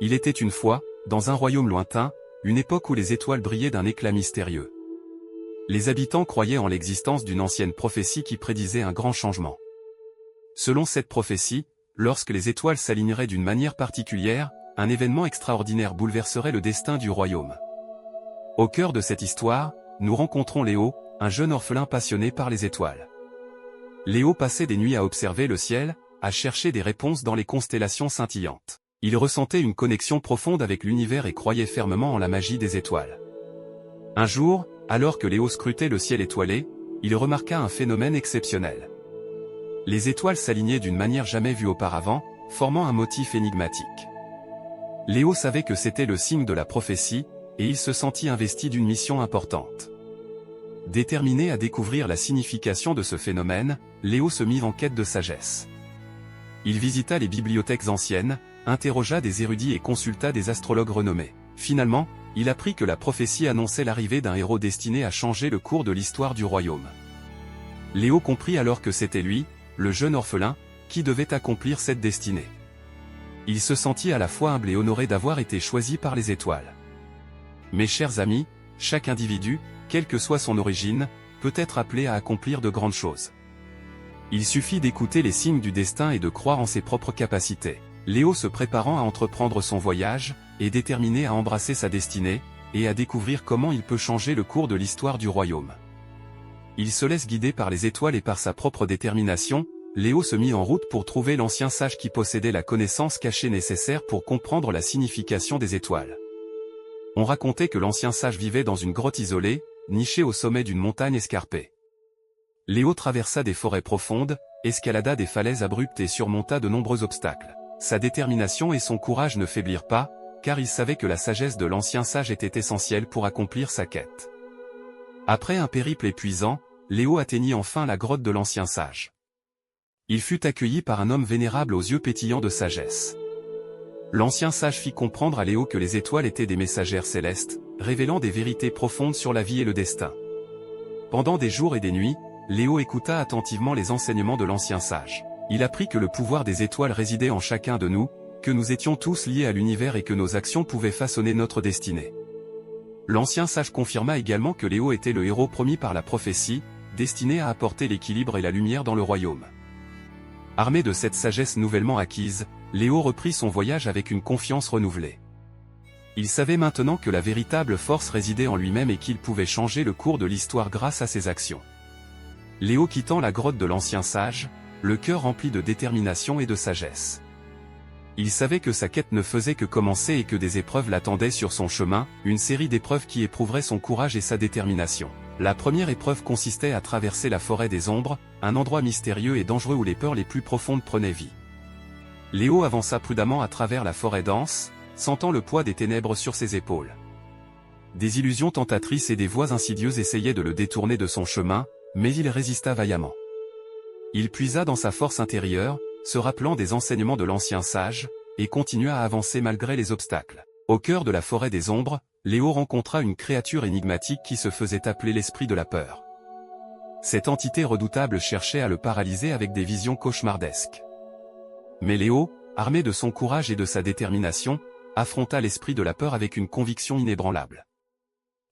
Il était une fois, dans un royaume lointain, une époque où les étoiles brillaient d'un éclat mystérieux. Les habitants croyaient en l'existence d'une ancienne prophétie qui prédisait un grand changement. Selon cette prophétie, lorsque les étoiles s'aligneraient d'une manière particulière, un événement extraordinaire bouleverserait le destin du royaume. Au cœur de cette histoire, nous rencontrons Léo, un jeune orphelin passionné par les étoiles. Léo passait des nuits à observer le ciel, à chercher des réponses dans les constellations scintillantes. Il ressentait une connexion profonde avec l'univers et croyait fermement en la magie des étoiles. Un jour, alors que Léo scrutait le ciel étoilé, il remarqua un phénomène exceptionnel. Les étoiles s'alignaient d'une manière jamais vue auparavant, formant un motif énigmatique. Léo savait que c'était le signe de la prophétie, et il se sentit investi d'une mission importante. Déterminé à découvrir la signification de ce phénomène, Léo se mit en quête de sagesse. Il visita les bibliothèques anciennes, interrogea des érudits et consulta des astrologues renommés. Finalement, il apprit que la prophétie annonçait l'arrivée d'un héros destiné à changer le cours de l'histoire du royaume. Léo comprit alors que c'était lui, le jeune orphelin, qui devait accomplir cette destinée. Il se sentit à la fois humble et honoré d'avoir été choisi par les étoiles. Mes chers amis, chaque individu, quelle que soit son origine, peut être appelé à accomplir de grandes choses. Il suffit d'écouter les signes du destin et de croire en ses propres capacités. Léo se préparant à entreprendre son voyage, est déterminé à embrasser sa destinée, et à découvrir comment il peut changer le cours de l'histoire du royaume. Il se laisse guider par les étoiles et par sa propre détermination, Léo se mit en route pour trouver l'ancien sage qui possédait la connaissance cachée nécessaire pour comprendre la signification des étoiles. On racontait que l'ancien sage vivait dans une grotte isolée, nichée au sommet d'une montagne escarpée. Léo traversa des forêts profondes, escalada des falaises abruptes et surmonta de nombreux obstacles. Sa détermination et son courage ne faiblirent pas, car il savait que la sagesse de l'ancien sage était essentielle pour accomplir sa quête. Après un périple épuisant, Léo atteignit enfin la grotte de l'ancien sage. Il fut accueilli par un homme vénérable aux yeux pétillants de sagesse. L'ancien sage fit comprendre à Léo que les étoiles étaient des messagères célestes, révélant des vérités profondes sur la vie et le destin. Pendant des jours et des nuits, Léo écouta attentivement les enseignements de l'ancien sage. Il apprit que le pouvoir des étoiles résidait en chacun de nous, que nous étions tous liés à l'univers et que nos actions pouvaient façonner notre destinée. L'ancien sage confirma également que Léo était le héros promis par la prophétie, destiné à apporter l'équilibre et la lumière dans le royaume. Armé de cette sagesse nouvellement acquise, Léo reprit son voyage avec une confiance renouvelée. Il savait maintenant que la véritable force résidait en lui-même et qu'il pouvait changer le cours de l'histoire grâce à ses actions. Léo quittant la grotte de l'ancien sage, le cœur rempli de détermination et de sagesse. Il savait que sa quête ne faisait que commencer et que des épreuves l'attendaient sur son chemin, une série d'épreuves qui éprouveraient son courage et sa détermination. La première épreuve consistait à traverser la forêt des ombres, un endroit mystérieux et dangereux où les peurs les plus profondes prenaient vie. Léo avança prudemment à travers la forêt dense, sentant le poids des ténèbres sur ses épaules. Des illusions tentatrices et des voix insidieuses essayaient de le détourner de son chemin, mais il résista vaillamment. Il puisa dans sa force intérieure, se rappelant des enseignements de l'ancien sage, et continua à avancer malgré les obstacles. Au cœur de la forêt des ombres, Léo rencontra une créature énigmatique qui se faisait appeler l'esprit de la peur. Cette entité redoutable cherchait à le paralyser avec des visions cauchemardesques. Mais Léo, armé de son courage et de sa détermination, affronta l'esprit de la peur avec une conviction inébranlable.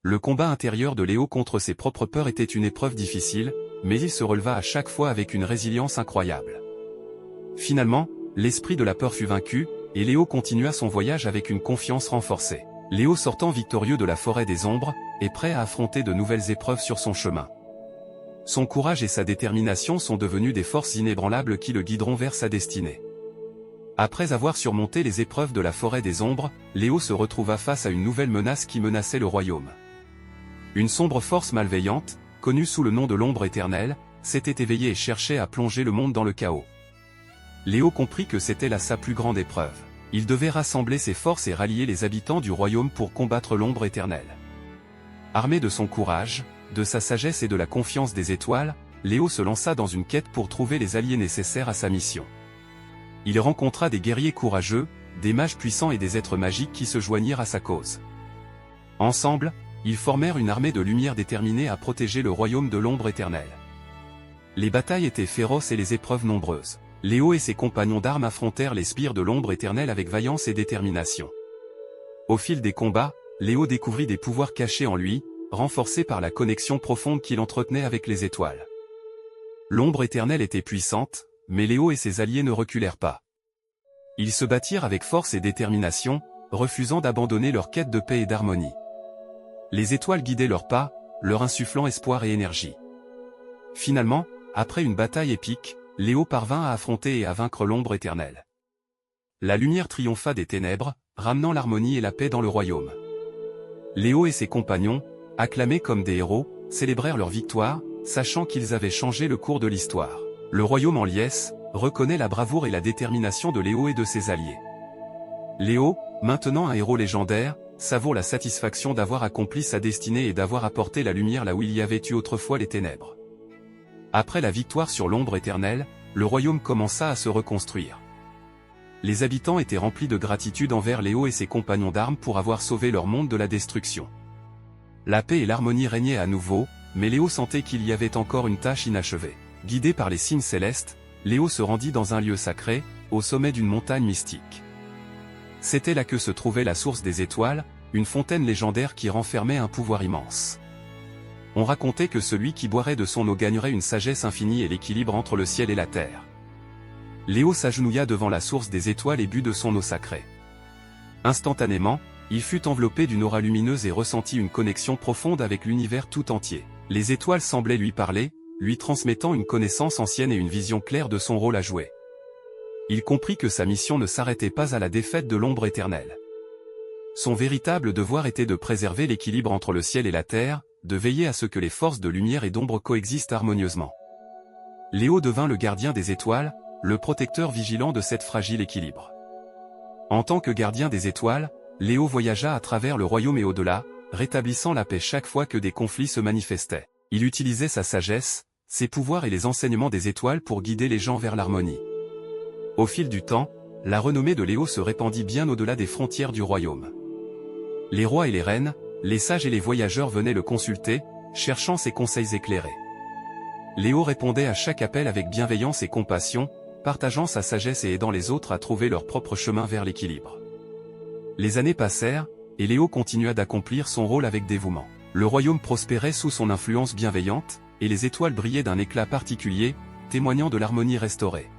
Le combat intérieur de Léo contre ses propres peurs était une épreuve difficile, mais il se releva à chaque fois avec une résilience incroyable. Finalement, l'esprit de la peur fut vaincu, et Léo continua son voyage avec une confiance renforcée. Léo sortant victorieux de la forêt des ombres, est prêt à affronter de nouvelles épreuves sur son chemin. Son courage et sa détermination sont devenus des forces inébranlables qui le guideront vers sa destinée. Après avoir surmonté les épreuves de la forêt des ombres, Léo se retrouva face à une nouvelle menace qui menaçait le royaume. Une sombre force malveillante, connue sous le nom de l'ombre éternelle, s'était éveillée et cherchait à plonger le monde dans le chaos. Léo comprit que c'était là sa plus grande épreuve. Il devait rassembler ses forces et rallier les habitants du royaume pour combattre l'ombre éternelle. Armé de son courage, de sa sagesse et de la confiance des étoiles, Léo se lança dans une quête pour trouver les alliés nécessaires à sa mission. Il rencontra des guerriers courageux, des mages puissants et des êtres magiques qui se joignirent à sa cause. Ensemble, ils formèrent une armée de lumière déterminée à protéger le royaume de l'ombre éternelle. Les batailles étaient féroces et les épreuves nombreuses. Léo et ses compagnons d'armes affrontèrent les sbires de l'ombre éternelle avec vaillance et détermination. Au fil des combats, Léo découvrit des pouvoirs cachés en lui, renforcés par la connexion profonde qu'il entretenait avec les étoiles. L'ombre éternelle était puissante, mais Léo et ses alliés ne reculèrent pas. Ils se battirent avec force et détermination, refusant d'abandonner leur quête de paix et d'harmonie. Les étoiles guidaient leurs pas, leur insufflant espoir et énergie. Finalement, après une bataille épique, Léo parvint à affronter et à vaincre l'ombre éternelle. La lumière triompha des ténèbres, ramenant l'harmonie et la paix dans le royaume. Léo et ses compagnons, acclamés comme des héros, célébrèrent leur victoire, sachant qu'ils avaient changé le cours de l'histoire. Le royaume en liesse reconnaît la bravoure et la détermination de Léo et de ses alliés. Léo, maintenant un héros légendaire, savoure la satisfaction d'avoir accompli sa destinée et d'avoir apporté la lumière là où il y avait eu autrefois les ténèbres. Après la victoire sur l'ombre éternelle, le royaume commença à se reconstruire. Les habitants étaient remplis de gratitude envers Léo et ses compagnons d'armes pour avoir sauvé leur monde de la destruction. La paix et l'harmonie régnaient à nouveau, mais Léo sentait qu'il y avait encore une tâche inachevée. Guidé par les signes célestes, Léo se rendit dans un lieu sacré, au sommet d'une montagne mystique. C'était là que se trouvait la source des étoiles, une fontaine légendaire qui renfermait un pouvoir immense. On racontait que celui qui boirait de son eau gagnerait une sagesse infinie et l'équilibre entre le ciel et la terre. Léo s'agenouilla devant la source des étoiles et but de son eau sacrée. Instantanément, il fut enveloppé d'une aura lumineuse et ressentit une connexion profonde avec l'univers tout entier. Les étoiles semblaient lui parler, lui transmettant une connaissance ancienne et une vision claire de son rôle à jouer. Il comprit que sa mission ne s'arrêtait pas à la défaite de l'ombre éternelle. Son véritable devoir était de préserver l'équilibre entre le ciel et la terre, de veiller à ce que les forces de lumière et d'ombre coexistent harmonieusement. Léo devint le gardien des étoiles, le protecteur vigilant de cet fragile équilibre. En tant que gardien des étoiles, Léo voyagea à travers le royaume et au-delà, rétablissant la paix chaque fois que des conflits se manifestaient. Il utilisait sa sagesse, ses pouvoirs et les enseignements des étoiles pour guider les gens vers l'harmonie. Au fil du temps, la renommée de Léo se répandit bien au-delà des frontières du royaume. Les rois et les reines, les sages et les voyageurs venaient le consulter, cherchant ses conseils éclairés. Léo répondait à chaque appel avec bienveillance et compassion, partageant sa sagesse et aidant les autres à trouver leur propre chemin vers l'équilibre. Les années passèrent, et Léo continua d'accomplir son rôle avec dévouement. Le royaume prospérait sous son influence bienveillante, et les étoiles brillaient d'un éclat particulier, témoignant de l'harmonie restaurée.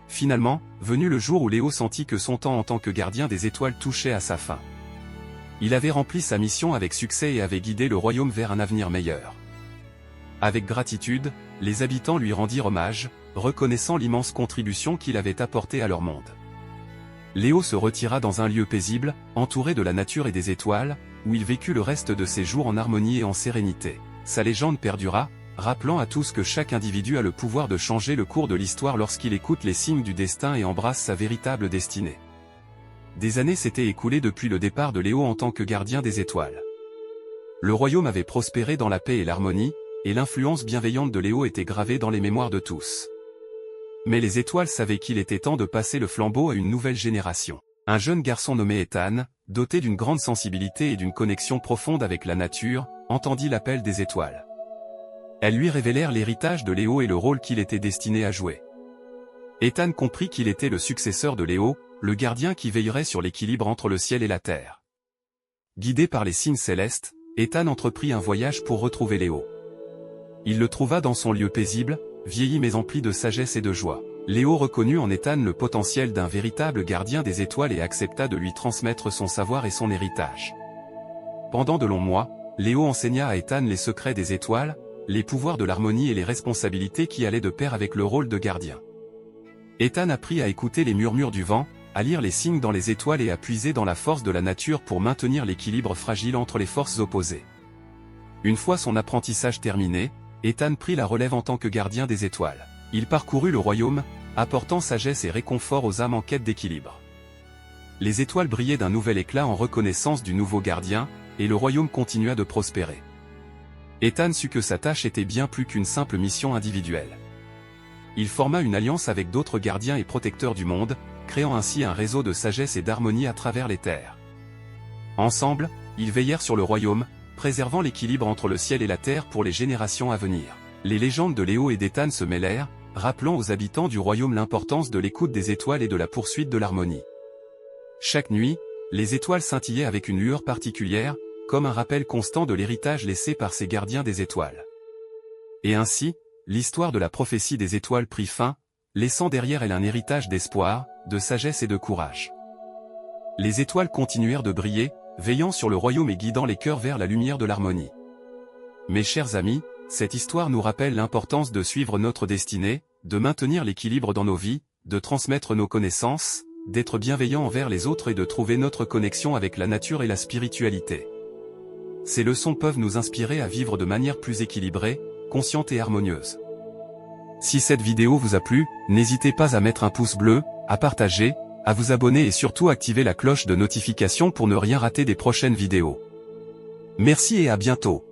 Finalement, venu le jour où Léo sentit que son temps en tant que gardien des étoiles touchait à sa fin. Il avait rempli sa mission avec succès et avait guidé le royaume vers un avenir meilleur. Avec gratitude, les habitants lui rendirent hommage, reconnaissant l'immense contribution qu'il avait apportée à leur monde. Léo se retira dans un lieu paisible, entouré de la nature et des étoiles, où il vécut le reste de ses jours en harmonie et en sérénité. Sa légende perdura, rappelant à tous que chaque individu a le pouvoir de changer le cours de l'histoire lorsqu'il écoute les signes du destin et embrasse sa véritable destinée. Des années s'étaient écoulées depuis le départ de Léo en tant que gardien des étoiles. Le royaume avait prospéré dans la paix et l'harmonie, et l'influence bienveillante de Léo était gravée dans les mémoires de tous. Mais les étoiles savaient qu'il était temps de passer le flambeau à une nouvelle génération. Un jeune garçon nommé Ethan, doté d'une grande sensibilité et d'une connexion profonde avec la nature, entendit l'appel des étoiles. Elles lui révélèrent l'héritage de Léo et le rôle qu'il était destiné à jouer. Ethan comprit qu'il était le successeur de Léo, le gardien qui veillerait sur l'équilibre entre le ciel et la terre. Guidé par les signes célestes, Ethan entreprit un voyage pour retrouver Léo. Il le trouva dans son lieu paisible, vieilli mais empli de sagesse et de joie. Léo reconnut en Ethan le potentiel d'un véritable gardien des étoiles et accepta de lui transmettre son savoir et son héritage. Pendant de longs mois, Léo enseigna à Ethan les secrets des étoiles, les pouvoirs de l'harmonie et les responsabilités qui allaient de pair avec le rôle de gardien. Ethan apprit à écouter les murmures du vent, à lire les signes dans les étoiles et à puiser dans la force de la nature pour maintenir l'équilibre fragile entre les forces opposées. Une fois son apprentissage terminé, Ethan prit la relève en tant que gardien des étoiles. Il parcourut le royaume, apportant sagesse et réconfort aux âmes en quête d'équilibre. Les étoiles brillaient d'un nouvel éclat en reconnaissance du nouveau gardien, et le royaume continua de prospérer. Ethan sut que sa tâche était bien plus qu'une simple mission individuelle. Il forma une alliance avec d'autres gardiens et protecteurs du monde, créant ainsi un réseau de sagesse et d'harmonie à travers les terres. Ensemble, ils veillèrent sur le royaume, préservant l'équilibre entre le ciel et la terre pour les générations à venir. Les légendes de Léo et d'Ethan se mêlèrent, rappelant aux habitants du royaume l'importance de l'écoute des étoiles et de la poursuite de l'harmonie. Chaque nuit, Les étoiles scintillaient avec une lueur particulière, comme un rappel constant de l'héritage laissé par ces gardiens des étoiles. Et ainsi, l'histoire de la prophétie des étoiles prit fin, laissant derrière elle un héritage d'espoir, de sagesse et de courage. Les étoiles continuèrent de briller, veillant sur le royaume et guidant les cœurs vers la lumière de l'harmonie. Mes chers amis, cette histoire nous rappelle l'importance de suivre notre destinée, de maintenir l'équilibre dans nos vies, de transmettre nos connaissances, d'être bienveillant envers les autres et de trouver notre connexion avec la nature et la spiritualité. Ces leçons peuvent nous inspirer à vivre de manière plus équilibrée, consciente et harmonieuse. Si cette vidéo vous a plu, n'hésitez pas à mettre un pouce bleu, à partager, à vous abonner et surtout activer la cloche de notification pour ne rien rater des prochaines vidéos. Merci et à bientôt.